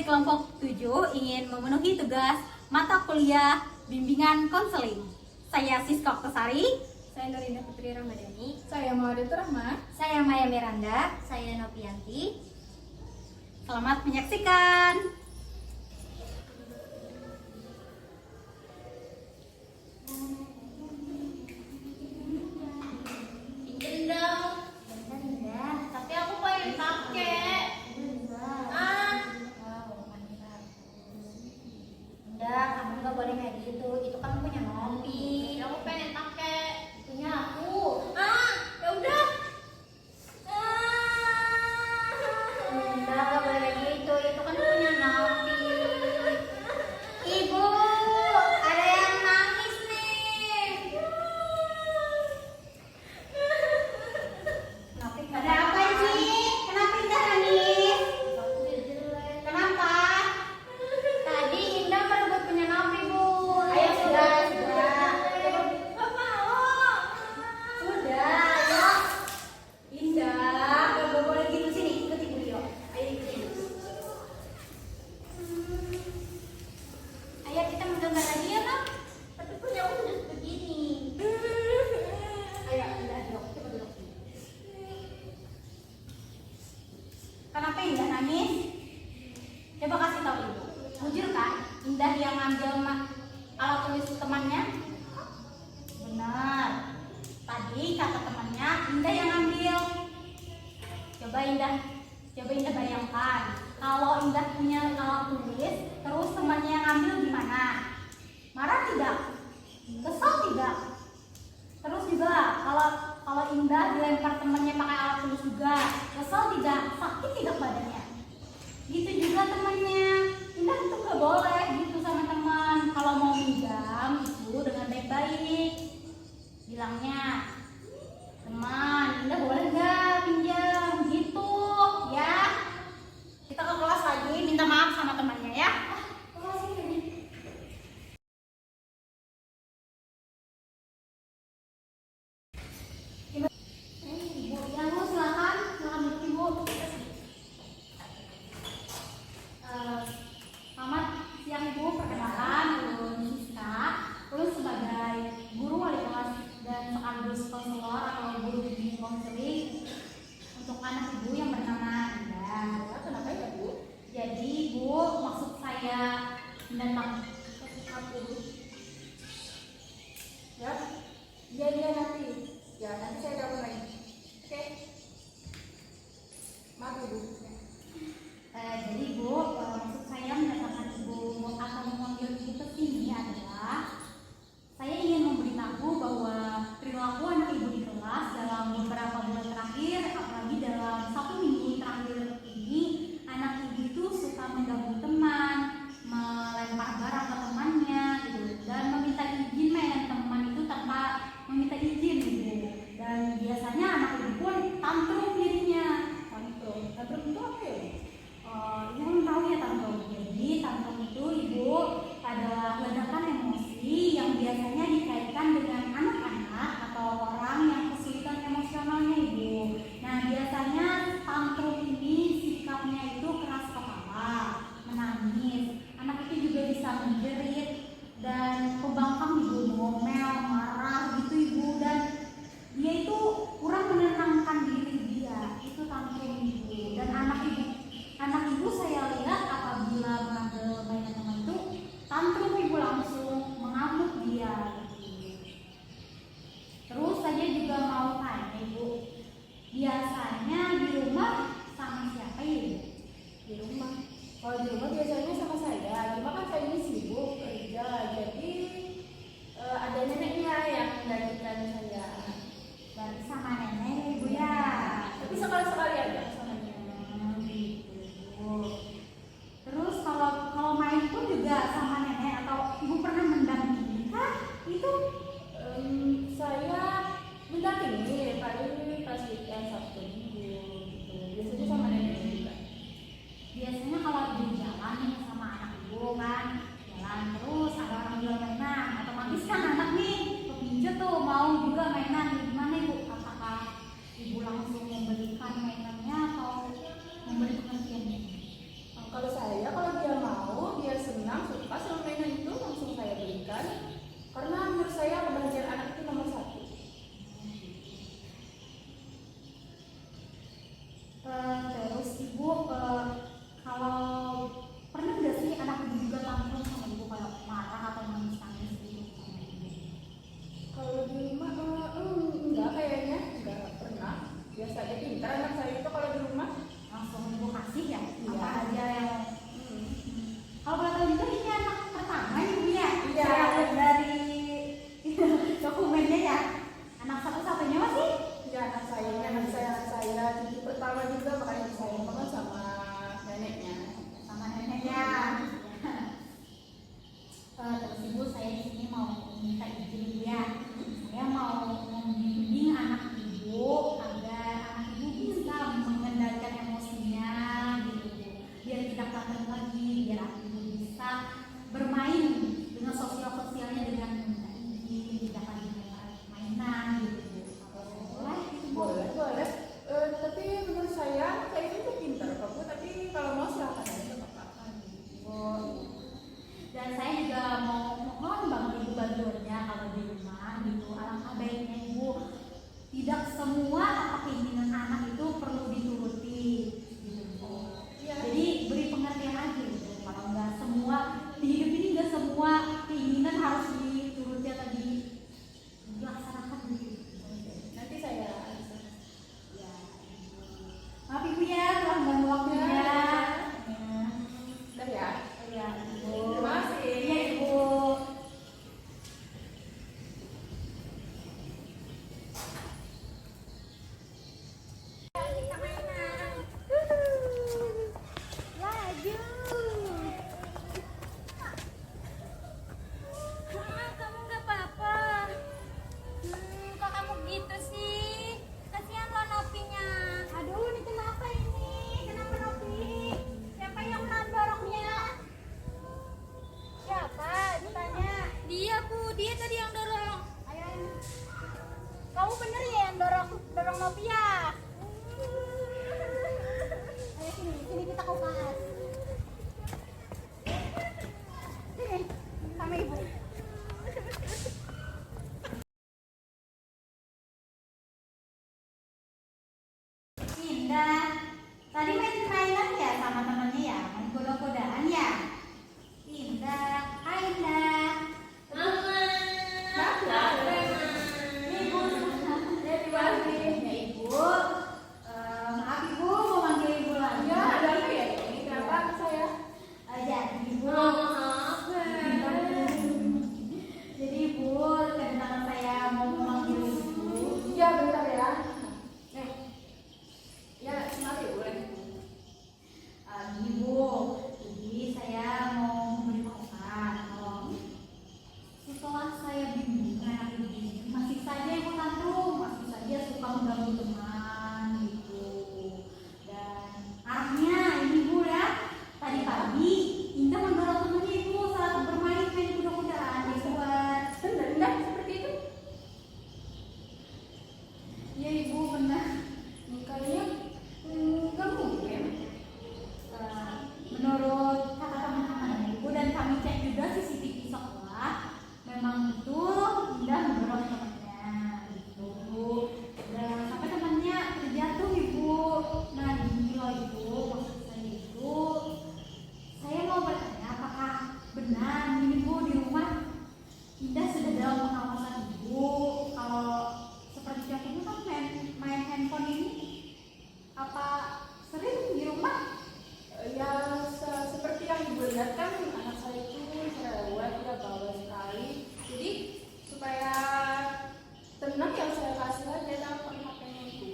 kelompok 7 ingin memenuhi tugas mata kuliah bimbingan konseling. Saya Siska Oktasari. Saya Norinda Putri Ramadhani. Saya Mawadatu Rahma. Saya Maya Miranda. Saya Novianti. Selamat menyaksikan. Pinjem dong. Bentar, Indah. Tapi aku pengen pakai. Indah, kamu nggak boleh kayak gitu. Itu kan punya Novi. Aku pengen pakai. Punya aku. Ya udah. Indah, nggak boleh kayak gitu. Itu kan punya Novi. Ibu, ada yang nangis nih. Ada apa sih? Kenapa Indah nangis? Kenapa? Tadi Indah merebut punya Novi, Bu. Ayo, sudah. Sudah, ayo. Indah, gak boleh gitu, sini ikut ibu yuk. Ayo ikut ibu. Ayo kita menggambar lagi ya Kak. Tapi punya aku udah begini. Ayo Indah duduk, coba duduk. Kenapa Indah nangis? Coba kasih tahu ibu. Jujur kan, Indah yang ngambil alat tulis temannya? Benar. Tadi kata temannya Indah yang ngambil. Coba Indah bayangkan, kalau Indah punya alat tulis, terus temannya yang ngambil gimana? Marah tidak? Kesal tidak? Terus juga kalau Indah dilempar temannya pakai alat tulis juga, kesal tidak? Sakit tidak badannya? Gitu juga temannya. Indah itu gak boleh gitu sama teman. Kalau mau minjam itu dengan baik-baik. Bilangnya, teman, Indah boleh nggak pinjam? Gitu, ya. Kita ke kelas lagi, minta maaf sama temannya ya. Ibu, ya Bu, silakan duduk Ibu. Selamat siang Ibu, perkenalkan Ibu Siska. Terus sebagai guru wali kelas dan sekaligus konselor atau guru bimbing konseling untuk anak Ibu yang bernama Indah. Kenapa ya, Bu? Jadi Bu, maksud saya mendatang aku. Ya, iya nanti. Ya, nanti saya telepon lagi. Oke. Maaf, Bu. Jadi Bu, maksud saya mendatangkan Ibu atau memanggil Ibu ke sini adalah saya ingin memberitahu bahwa perilaku anak Ibu di kelas dalam beberapa bulan terakhir, apalagi dalam 1 minggu terakhir ini, anak Ibu itu suka mengganggu teman, melempar barang ke temannya, gitu, dan meminta izin main teman itu tanpa meminta izin, gitu. Dan biasanya anak Ibu pun tantrum dirinya. Tantrum itu apa ya? Ibu belum tahu ya tantrum. Jadi tantrum itu Ibu adalah ledakan emosi yang biasanya dikaitkan dengan anak-anak atau orang yang kesulitan emosionalnya Ibu. Nah biasanya tantrum ini sikapnya itu keras kepala, menangis. Anak itu juga bisa menjerit dan pembangkang Ibu, ngomel, marah gitu Ibu, dan dia itu kurang menenangkan diri dia. Itu tantrum Ibu. Dan anak ibu saya lihat apabila mengambil mainan teman itu tantrum Ibu langsung mengamuk dia gitu. Terus saya juga mau tanya Ibu, biasanya di rumah sama siapa Ibu? Di rumah. Kalau di rumah biasanya sama saya. Cuma kan saya ini sibuk kerja, jadi ada neneknya yang menggantikan saya. Berarti sama nenek Ibu ya. Tapi sekali-sekali aja sama dia. Gitu. Terus kalau main pun juga sama nenek atau Ibu pernah mendampingi kah? Itu Saya mendampingi paling pas weekend Sabtu Minggu gitu. Biasanya sama nenek juga. biasanya kalau Ibu jalan nih sama anak Ibu kan, jalan terus ada orang jual mainan, otomatis kan anak nih kepincut tuh mau juga mainan. Gimana Ibu? Apakah Ibu langsung membelikan mainannya atau memberi pengertian? Kalau saya, kalau dia di rumah gitu. Alangkah baiknya ibu tidak semua apa keinginan anak itu perlu dituruti gitu bu. Jadi beri pengertian aja gitu. Kalau nggak semua di hidup ini nggak semua keinginan harus dituruti atau dilaksanakan gitu. Nanti saya Ya, maaf ibu ya telah mengganggu waktunya. Ya. udah ya. Ya, ibu. Terima kasih. Iya ibu. Laju. Kamu nggak apa-apa. Kok kamu gitu sih? Kasihan lo Nopinya. Aduh, ini kenapa ini? Kenapa Nopi? Siapa yang mendorongnya? Siapa? Ditanya. Dia dia tadi yang dorong. Ayo. Kamu bener ya yang dorong Nopi ya? Ayo sini kita kupas. Sini, sama ibu. Indah, tadi main mainan ya sama temannya ya, main goda-godaan ya. Indah, hai Indah. Mama. Ibu, Terima kasih. ya ibu. Maaf ibu, mau manggil ibu lagi. Ya, ada apa ya? Ini kenapa saya? Jadi ibu. Maaf. Jadi ibu, kedatangan saya mau memanggil ibu. Iya, bentar ya. Ya, mari boleh. Ibu, jadi saya mau memberitahukan kalau setelah saya bimbing anak ini masih saja ibu tantrum, masih saja suka mengganggu teman gitu. Dan arahnya ini ibu ya, tadi pagi Indah mendorong temannya ibu saat bermain main kuda-kudaan di luar. Benar seperti itu. Iya ibu benar. Kayaknya nggak mungkin. Menurut kata teman-teman ibu dan kami cek juga CCTV sekolah, memang betul Indah mendorong temannya gitu. Dan sampai temannya terjatuh ibu. Nah gini loh ibu, maksud saya itu saya mau bertanya apakah benar ini bu di rumah Indah sudah dalam pengawasan ibu. Kalau seperti yang ibu kan main handphone ini apa sering di rumah? Ya, seperti yang ibu lihat kan anak saya itu cerewet, ya bawel sekali. Jadi supaya tenang yang saya kasih aja telepon HP-nya itu.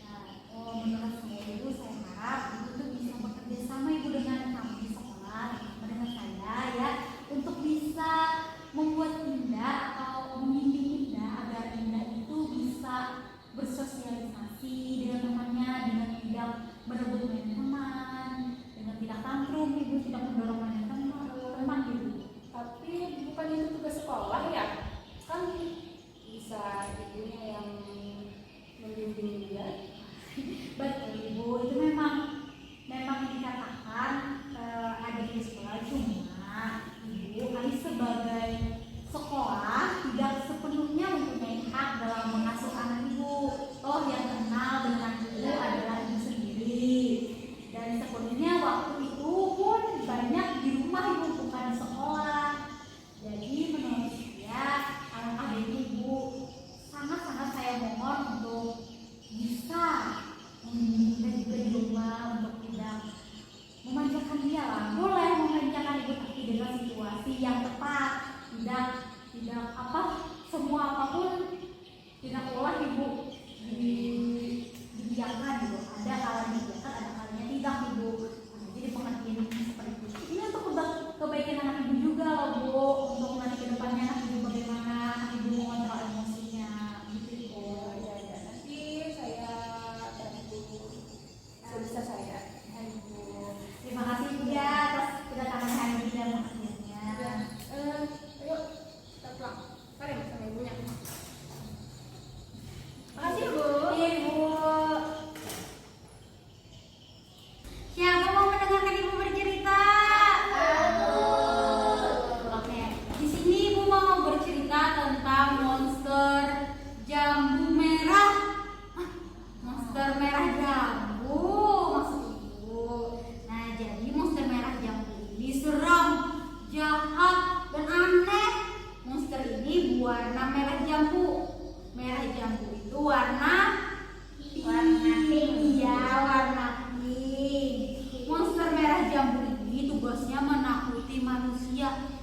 Nah, menurut saya ibu, saya harap ibu tuh bisa bekerja sama ibu dengan kami di sekolah, dengan saya ya, untuk bisa membuat Indah atau membimbing Indah agar Indah itu bisa bersosialisasi dengan temannya, dengan tidak berebut main teman, dengan tidak tantrum, ibu tidak mendorong main teman gitu. Tapi bukan itu tugas sekolah ya? Kan bisa ibunya yang membimbing dia. Betul ibu, itu memang dikatakan ada di sekolah, cuma ibu kami sebagai sekolah tidak sepenuhnya mempunyai hak dalam mengasuh anak ibu. Toh yang kenal dengan ibu adalah ibu sendiri, dan sepenuhnya waktu itu pun banyak di rumah ibu, bukan di sekolah. Jadi menurut saya alangkah baiknya ibu, sangat-sangat saya mohon untuk bisa membimbing juga di rumah berwarna merah jambu. Merah jambu itu warna pink. Iya, warna pink. Monster merah jambu ini tugasnya menakuti manusia.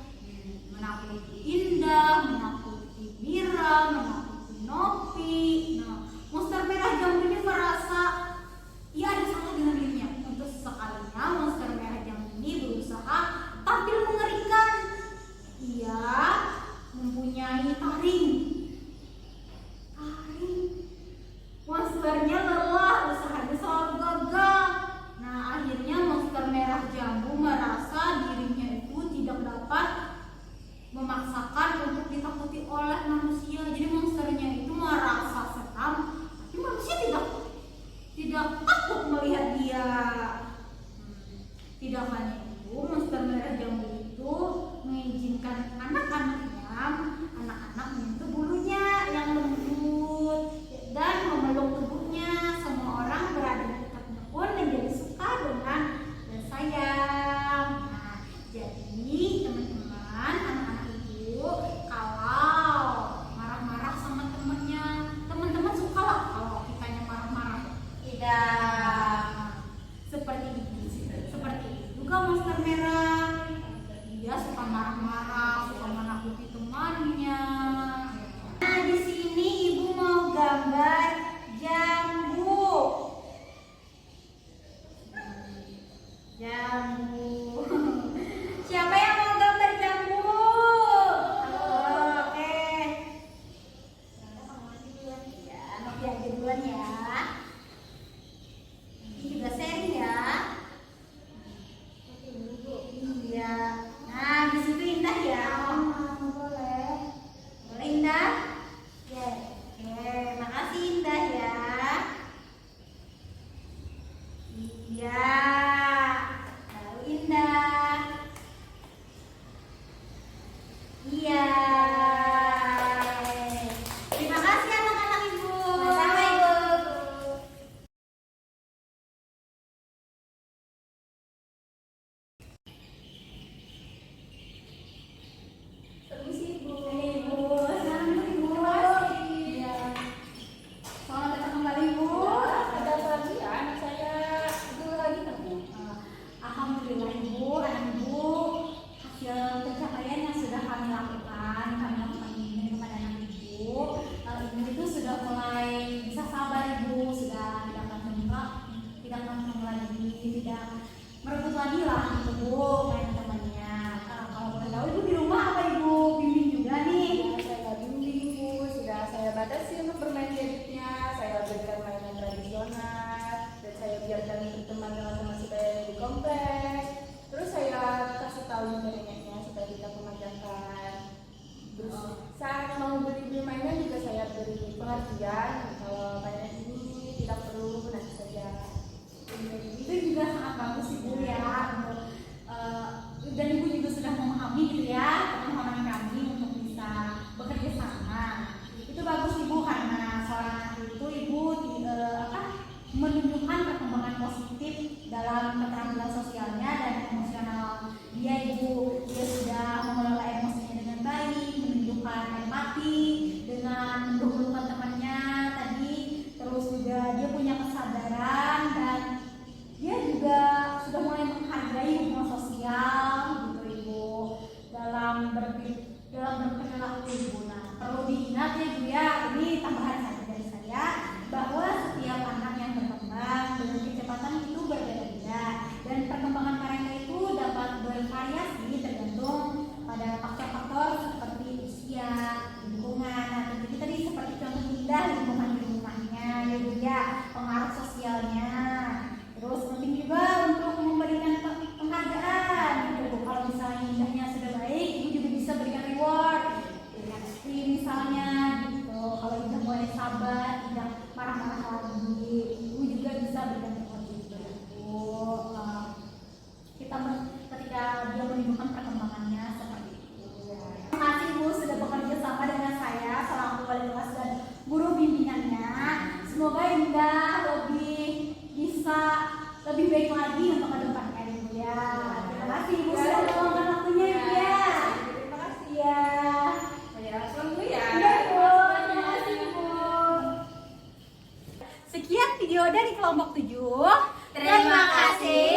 Menakuti Indah, menakuti Mira, menakuti Nopi. Nah, monster merah jambu ini merasa ia ada salah dengan dirinya. Untuk sekalinya monster merah jambu ini berusaha tampil mengerikan. Ia mempunyai taring. Monsternya lelah, usahanya selalu gagal. Nah, akhirnya monster merah jambu merasa dirinya itu tidak dapat memaksakan untuk ditakuti oleh manusia. Jadi monsternya itu merasa seram, tapi manusia tidak takut melihat dia. Tidak hanya itu, monster merah jambu itu mengizinkan anak-anaknya menyentuh bulunya yang lembut dan memeluk tubuhnya. Semua orang berada di dekatnya pun menjadi suka dengan dan sayang. Nah, jadi teman-teman, anak-anak itu kalau marah-marah sama temennya, teman-teman suka lah kalau kitanya marah-marah. Tidak. Seperti itu juga monster merah. Dia suka marah-marah, suka menakuti temannya. Nah, di sini ibu mau gambar jambu. Jambu. Siapa yang mau gambar jambu? Oke. Ya, Novi aja duluan ya. Ini juga seri ya. Iya. Nah, di situ Indah ya. Boleh. Boleh Indah? Oke, makasih Indah ya. Iya. Lalu Indah. Iya. Terima kasih anak-anak ibu. Sama Ibu. Permisi Ibu. Ibu, selamat Ibu. Iya. Selamat datang kembali Ibu. Ada apa lagi ya? Anak saya dulu lagi kamu. Alhamdulillah Ibu, Ibu hasil pencapaian yang sudah kami lakukan ini kepada anak Ibu. Ibu itu sudah mulai bisa sabar Ibu, sudah tidak akan lagi, tidak merebut lagi lah Ibu main temannya. Kalau boleh tahu Ibu di rumah apa Ibu bimbing juga nih? Saya bimbing Ibu, sudah saya batasi untuk bermain gadgetnya. Saya berikan mainan tradisional dan saya biarkan berteman dengan teman saya di komplek. Terus saya kasih tahu internetnya supaya tidak memanjakan. Terus saat mau beli mainan juga saya beri pengertian kalau mainan ini tidak perlu, nanti saja. Itu juga sangat bagus Ibu ya. Dan Ibu juga sudah memahami gitu ya permohonan kami untuk bisa bekerja sama. Itu bagus Ibu karena seorang anak itu Ibu menunjukkan perkembangan positif dalam keterampilan sosialnya dan emosional dia Ibu. Dia sudah mengelola emosinya dengan baik, menunjukkan empati dengan mendahulukan temannya tadi. Terus juga dia punya kesadaran dan dia juga sudah mulai menghargai hubungan sosial gitu Ibu dalam berperilaku Ibu. Nah, perlu diingat ya Ibu ya, ini tambahan saja dari saya bahwa setiap anak yang berkembang dengan kecepatan itu berbeda-beda dan perkembangan mereka itu dapat bervariasi tergantung pada faktor-faktor seperti usia, lingkungan. Nah, jadi tadi seperti contoh Indah, lingkungan di rumahnya ya Ibu ya, pengaruh sosialnya. Terus penting juga untuk memberikan penghargaan gitu. Kalau misalnya Indahnya sudah baik, Ibu juga bisa berikan reward, berikan es krim misalnya gitu. Kalau Indah mulai dari kelompok 7. Terima kasih